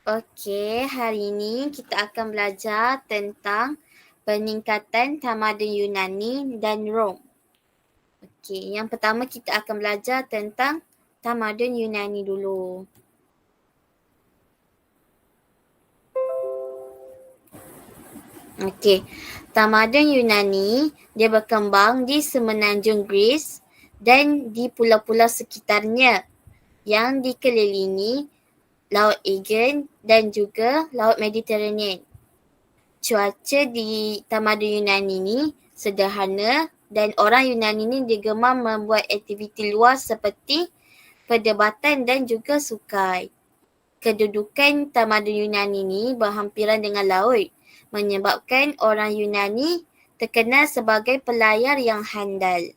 Okey, hari ini kita akan belajar tentang peningkatan tamadun Yunani dan Rom. Okey, yang pertama kita akan belajar tentang tamadun Yunani dulu. Okey, tamadun Yunani dia berkembang di semenanjung Greece dan di pulau-pulau sekitarnya yang dikelilingi Laut Aegean dan juga Laut Mediterranean. Cuaca di tamadun Yunani ini sederhana dan orang Yunani ini digemar membuat aktiviti luar seperti perdebatan dan juga sukai. Kedudukan tamadun Yunani ini berhampiran dengan laut, menyebabkan orang Yunani terkenal sebagai pelayar yang handal.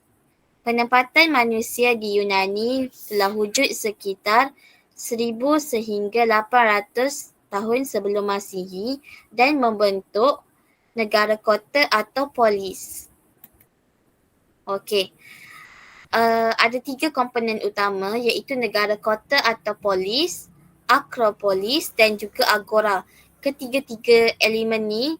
Penempatan manusia di Yunani telah wujud sekitar 1000 sehingga 800 tahun sebelum Masihi dan membentuk negara kota atau polis. Okey. Ada 3 komponen utama iaitu negara kota atau polis, akropolis dan juga agora. Ketiga-tiga elemen ni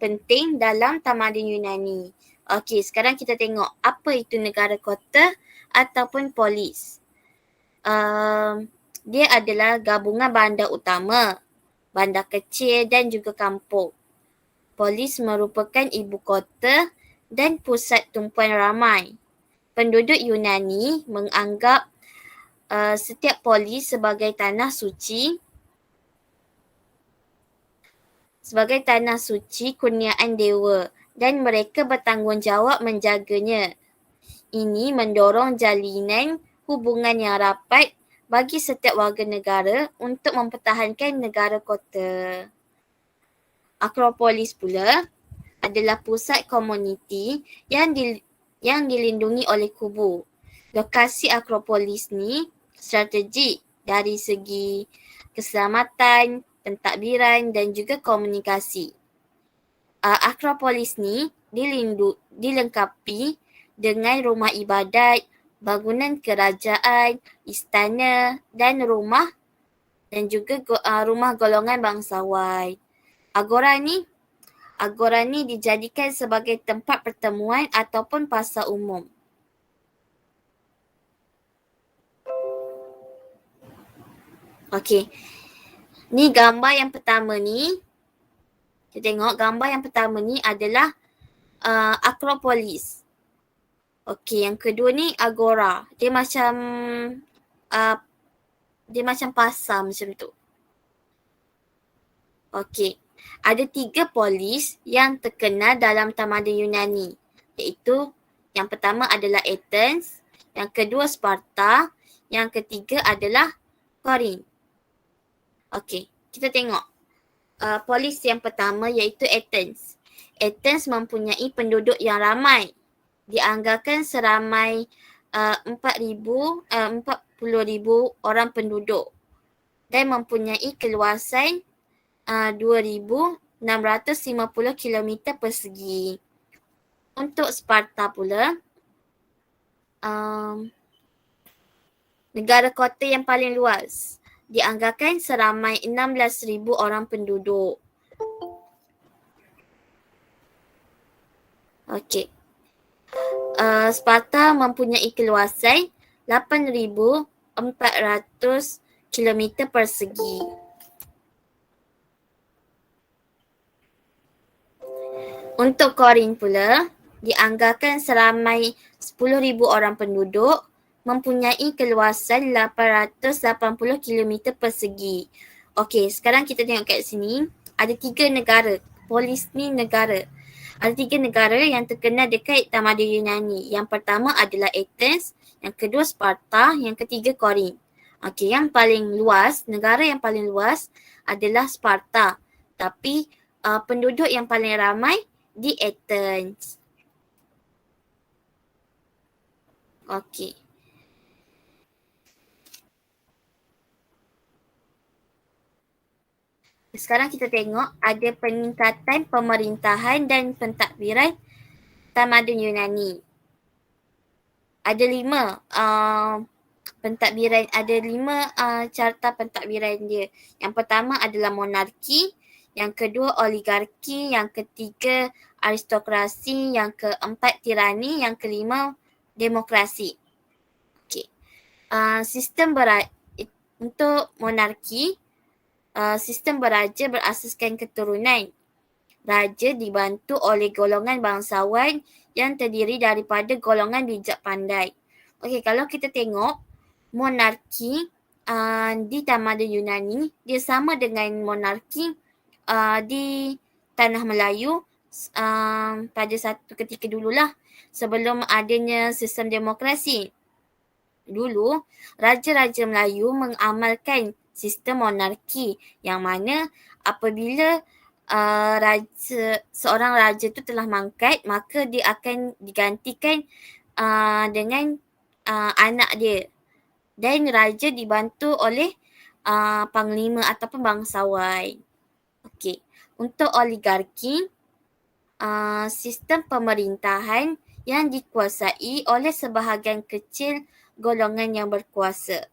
penting dalam tamadun Yunani. Okey, sekarang kita tengok apa itu negara kota ataupun polis. Dia adalah gabungan bandar utama, bandar kecil dan juga kampung. Polis merupakan ibu kota dan pusat tumpuan ramai. Penduduk Yunani menganggap setiap polis sebagai tanah suci kurniaan dewa dan mereka bertanggungjawab menjaganya. Ini mendorong jalinan hubungan yang rapat bagi setiap warga negara untuk mempertahankan negara kota. Akropolis pula adalah pusat komuniti yang dilindungi oleh kubu. Lokasi Akropolis ni strategik dari segi keselamatan, pentadbiran dan juga komunikasi. Akropolis ni dilengkapi dengan rumah ibadat, bangunan kerajaan, istana dan rumah golongan bangsawan. Agora ni dijadikan sebagai tempat pertemuan ataupun pasar umum. Okey. Ni gambar yang pertama ni. Kita tengok gambar yang pertama ni adalah Akropolis. Okey, yang kedua ni agora. Dia macam pasar macam tu. Okey. Ada 3 polis yang terkenal dalam tamadun Yunani, iaitu yang pertama adalah Athens, yang kedua Sparta, yang ketiga adalah Corinth. Okey, kita tengok polis yang pertama iaitu Athens. Athens mempunyai penduduk yang ramai. Dianggarkan seramai 40,000 orang penduduk dan mempunyai keluasan 2,650 km persegi. Untuk Sparta pula, negara kota yang paling luas. Dianggarkan seramai 16,000 orang penduduk. Okey. Sparta mempunyai keluasan 8,400 km persegi. Untuk Corinth pula, dianggarkan seramai 10,000 orang penduduk, mempunyai keluasan 880 km persegi. Okey, sekarang kita tengok kat sini, ada 3 negara. Polis ni negara. Ada 3 negara yang terkenal dekat tamadun Yunani. Yang pertama adalah Athens, yang kedua Sparta, yang ketiga Corinth. Okey, negara yang paling luas adalah Sparta. Tapi penduduk yang paling ramai di Athens. Okey. Sekarang kita tengok ada peningkatan pemerintahan dan pentadbiran tamadun Yunani. Ada 5 pentadbiran. Ada 5 carta pentadbiran dia. Yang pertama adalah monarki, yang kedua oligarki, yang ketiga aristokrasi, yang keempat tirani, yang kelima demokrasi. Okey. Sistem untuk monarki, sistem beraja berasaskan keturunan. Raja dibantu oleh golongan bangsawan yang terdiri daripada golongan bijak pandai. Okey, kalau kita tengok monarki di tamadun Yunani, dia sama dengan monarki di tanah Melayu pada satu ketika dululah, sebelum adanya sistem demokrasi. Dulu, raja-raja Melayu mengamalkan sistem monarki yang mana apabila seorang raja itu telah mangkat, maka dia akan digantikan dengan anak dia, dan raja dibantu oleh panglima ataupun bangsawan. Okey, untuk oligarki, sistem pemerintahan yang dikuasai oleh sebahagian kecil golongan yang berkuasa.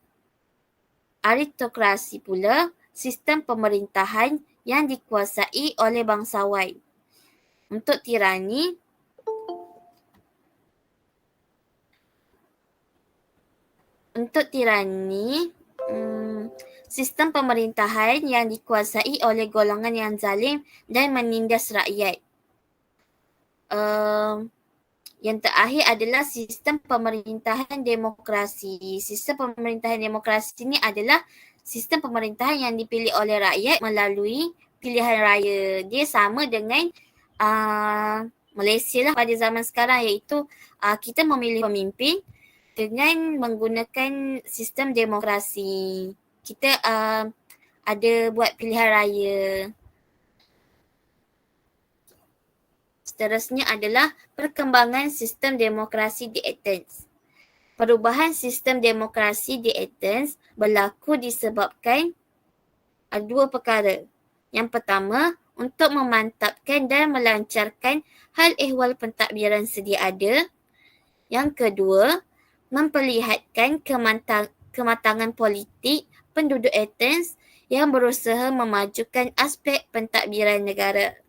Aristokrasi pula sistem pemerintahan yang dikuasai oleh bangsawan. Untuk tirani, sistem pemerintahan yang dikuasai oleh golongan yang zalim dan menindas rakyat. Yang terakhir adalah sistem pemerintahan demokrasi. Sistem pemerintahan demokrasi ini adalah sistem pemerintahan yang dipilih oleh rakyat melalui pilihan raya. Dia sama dengan Malaysia lah pada zaman sekarang, iaitu kita memilih pemimpin dengan menggunakan sistem demokrasi. Kita ada buat pilihan raya. Seterusnya adalah perkembangan sistem demokrasi di Athens. Perubahan sistem demokrasi di Athens berlaku disebabkan dua perkara. Yang pertama, untuk memantapkan dan melancarkan hal ehwal pentadbiran sedia ada. Yang kedua, memperlihatkan kematangan politik penduduk Athens yang berusaha memajukan aspek pentadbiran negara.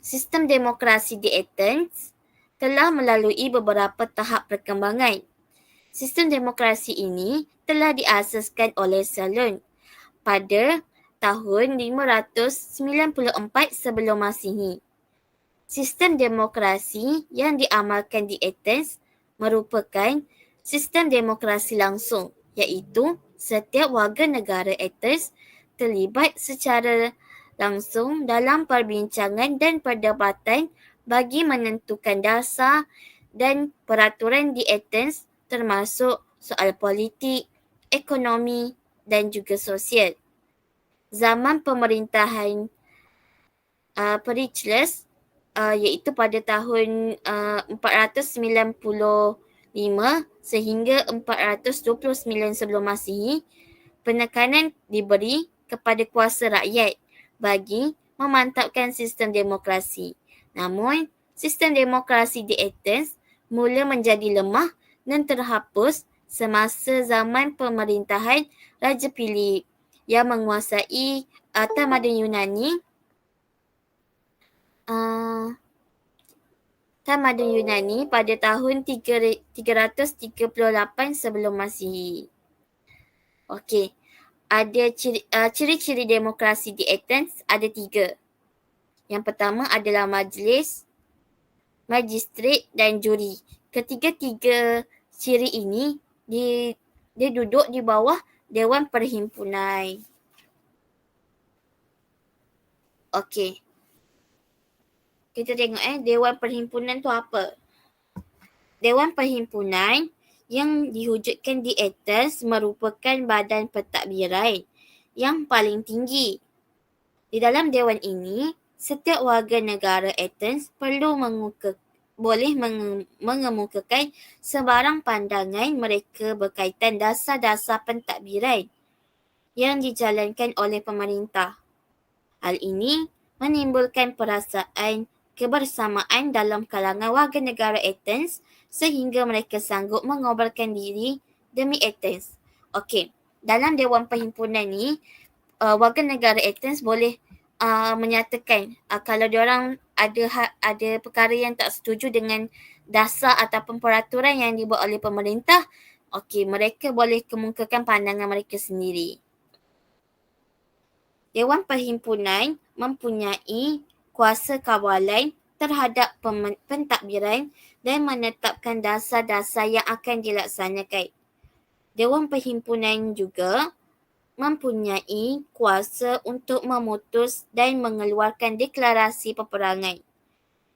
Sistem demokrasi di Athens telah melalui beberapa tahap perkembangan. Sistem demokrasi ini telah diasaskan oleh Solon pada tahun 594 sebelum Masihi. Sistem demokrasi yang diamalkan di Athens merupakan sistem demokrasi langsung, iaitu setiap warga negara Athens terlibat secara langsung dalam perbincangan dan perdebatan bagi menentukan dasar dan peraturan di Athens, termasuk soal politik, ekonomi dan juga sosial. Zaman pemerintahan Pericles, iaitu pada tahun 495 sehingga 429 sebelum Masihi, penekanan diberi kepada kuasa rakyat bagi memantapkan sistem demokrasi. Namun, sistem demokrasi di Athens mula menjadi lemah dan terhapus semasa zaman pemerintahan Raja Philip yang menguasai tamadun Yunani. Tamadun Yunani pada tahun 338 sebelum Masihi. Okey. Ada ciri-ciri demokrasi di Athens ada 3. Yang pertama adalah majlis, magistrat dan juri. Ketiga-tiga ciri ini dia duduk di bawah Dewan Perhimpunan. Okey. Kita tengok Dewan Perhimpunan tu apa? Dewan Perhimpunan yang diwujudkan di Athens merupakan badan pentadbiran yang paling tinggi. Di dalam dewan ini, setiap warga negara Athens perlu boleh mengemukakan sebarang pandangan mereka berkaitan dasar-dasar pentadbiran yang dijalankan oleh pemerintah. Hal ini menimbulkan perasaan kebersamaan dalam kalangan warga negara Athens sehingga mereka sanggup mengobarkan diri demi Athens. Okey, dalam Dewan Perhimpunan ni, warga negara Athens boleh menyatakan kalau diorang ada perkara yang tak setuju dengan dasar ataupun peraturan yang dibuat oleh pemerintah, okey, mereka boleh kemukakan pandangan mereka sendiri. Dewan Perhimpunan mempunyai kuasa kawalan terhadap pentadbiran dan menetapkan dasar-dasar yang akan dilaksanakan. Dewan Perhimpunan juga mempunyai kuasa untuk memutus dan mengeluarkan deklarasi peperangan.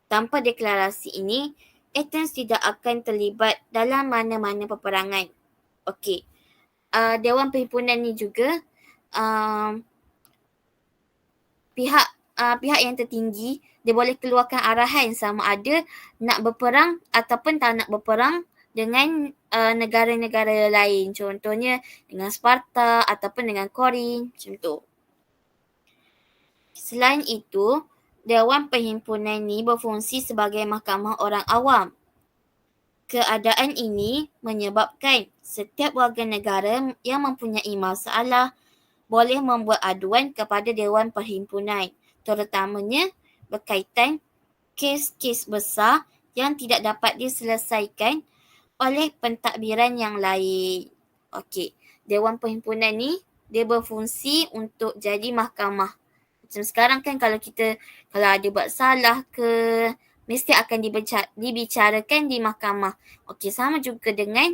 Tanpa deklarasi ini, Athens tidak akan terlibat dalam mana-mana peperangan. Okey, Dewan Perhimpunan ni juga pihak yang tertinggi, dia boleh keluarkan arahan sama ada nak berperang ataupun tak nak berperang dengan negara-negara lain. Contohnya dengan Sparta ataupun dengan Korin, macam tu. Selain itu, Dewan Perhimpunan ni berfungsi sebagai mahkamah orang awam. Keadaan ini menyebabkan setiap warga negara yang mempunyai masalah boleh membuat aduan kepada Dewan Perhimpunan, terutamanya berkaitan kes-kes besar yang tidak dapat diselesaikan oleh pentadbiran yang lain. Okey, Dewan Perhimpunan ni dia berfungsi untuk jadi mahkamah. Macam sekarang kan kalau ada buat salah ke, mesti akan dibicarakan di mahkamah. Okey, sama juga dengan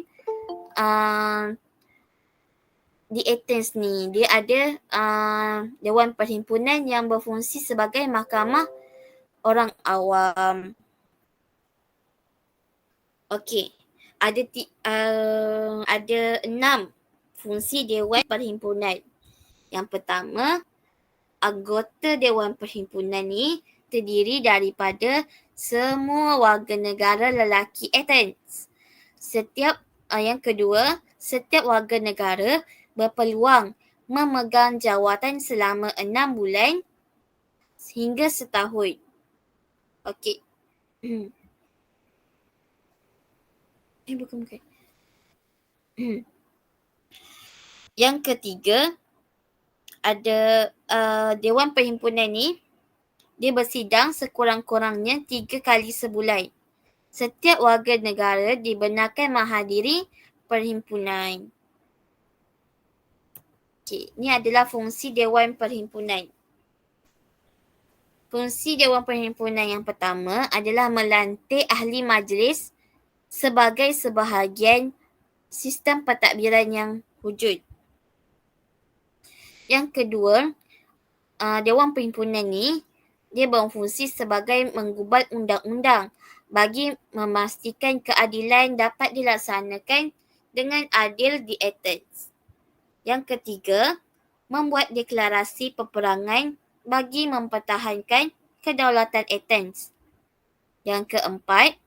di Athens ni, dia ada Dewan Perhimpunan yang berfungsi sebagai mahkamah orang awam. Okey, ada 6 fungsi Dewan Perhimpunan. Yang pertama, anggota Dewan Perhimpunan ni terdiri daripada semua warga negara lelaki Athens. Yang kedua, setiap warga negara berpeluang memegang jawatan selama 6 bulan hingga setahun. Okey. Bukan. Yang ketiga, ada Dewan Perhimpunan ni, dia bersidang sekurang-kurangnya 3 kali sebulan. Setiap warga negara dibenarkan menghadiri perhimpunan. Okey, ini adalah fungsi Dewan Perhimpunan. Fungsi Dewan Perhimpunan yang pertama adalah melantik ahli majlis sebagai sebahagian sistem pentadbiran yang wujud. Yang kedua, Dewan Perhimpunan ni dia berfungsi sebagai menggubal undang-undang bagi memastikan keadilan dapat dilaksanakan dengan adil di Athens. Yang ketiga, membuat deklarasi peperangan bagi mempertahankan kedaulatan Athens. Yang keempat,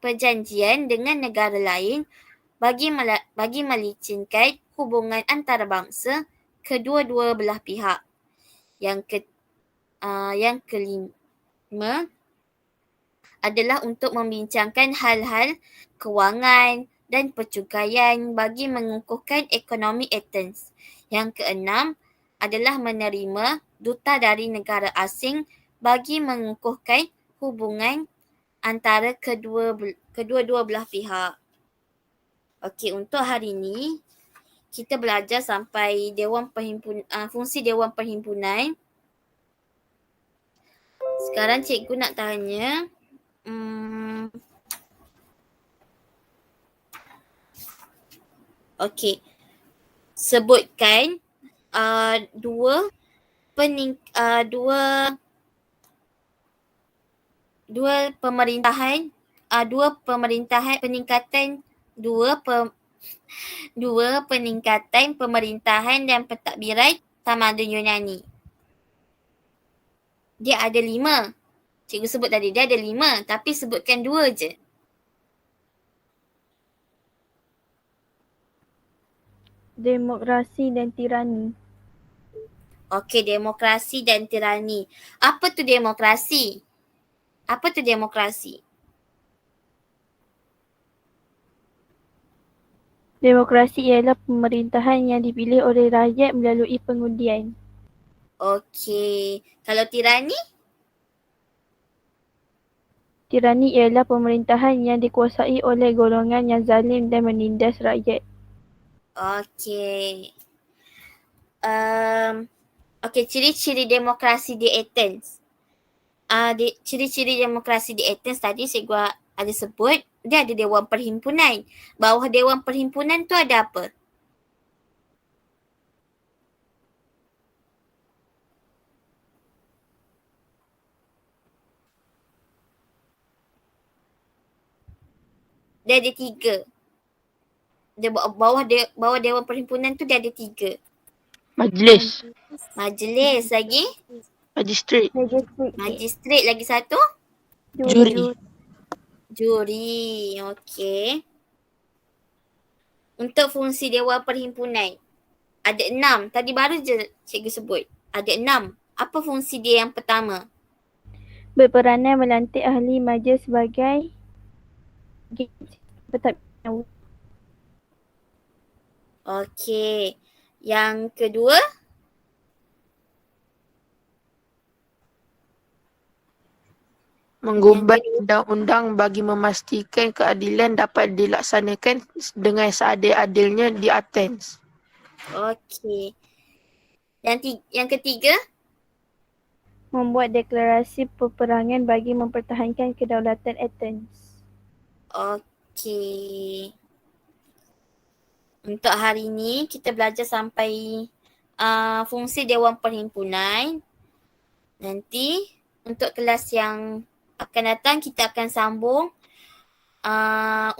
perjanjian dengan negara lain bagi melicinkan hubungan antarabangsa kedua-dua belah pihak. Yang kelima adalah untuk membincangkan hal-hal kewangan dan percukaian bagi mengukuhkan ekonomi Athens. Yang keenam adalah menerima duta dari negara asing bagi mengukuhkan hubungan antara kedua-dua belah pihak. Okey, untuk hari ini kita belajar sampai fungsi Dewan Perhimpunan. Sekarang cikgu nak tanya, okey, sebutkan dua peningkatan pemerintahan dan pentadbiran tamadun Yunani. Dia ada 5. Cikgu sebut tadi dia ada 5, tapi sebutkan 2 je. Demokrasi dan tirani. Okey, demokrasi dan tirani. Apa tu demokrasi? Apa tu demokrasi? Demokrasi ialah pemerintahan yang dipilih oleh rakyat melalui pengundian. Okey. Kalau tirani? Tirani ialah pemerintahan yang dikuasai oleh golongan yang zalim dan menindas rakyat. Okey. Okey, ciri-ciri demokrasi di Athens. Ciri-ciri demokrasi di Athens tadi cikgu ada sebut, dia ada Dewan Perhimpunan. Bawah Dewan Perhimpunan tu ada apa? Dia ada 3. Dia bawah Dewan Perhimpunan tu dia ada 3. Majlis. Majlis lagi? Magistrat. Magistrat lagi satu? Juri. Juri. Okey. Untuk fungsi Dewan Perhimpunan, ada 6. Tadi baru je cikgu sebut. Ada 6. Apa fungsi dia yang pertama? Berperanan melantik ahli majlis sebagai pentadbiran. Okey. Yang kedua? Mengubah undang-undang bagi memastikan keadilan dapat dilaksanakan dengan seadil-adilnya di Athens. Okey. Yang ketiga? Membuat deklarasi peperangan bagi mempertahankan kedaulatan Athens. Okey. Untuk hari ini kita belajar sampai fungsi Dewan Perhimpunan. Nanti untuk kelas yang akan datang kita akan sambung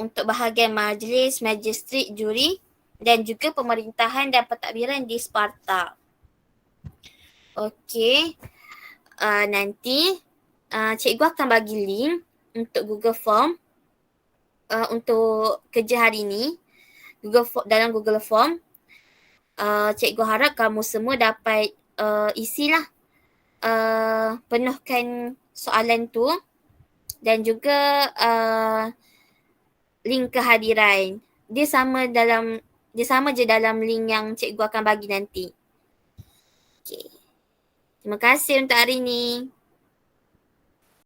untuk bahagian majlis, magistrat, juri dan juga pemerintahan dan pentadbiran di Sparta. Okey. Nanti cikgu akan bagi link untuk Google Form untuk kerja hari ini. Dalam Google Form, cikgu harap kamu semua dapat isilah, penuhkan soalan tu dan juga link kehadiran. Dia sama je dalam link yang cikgu akan bagi nanti. Okay. Terima kasih untuk hari ini.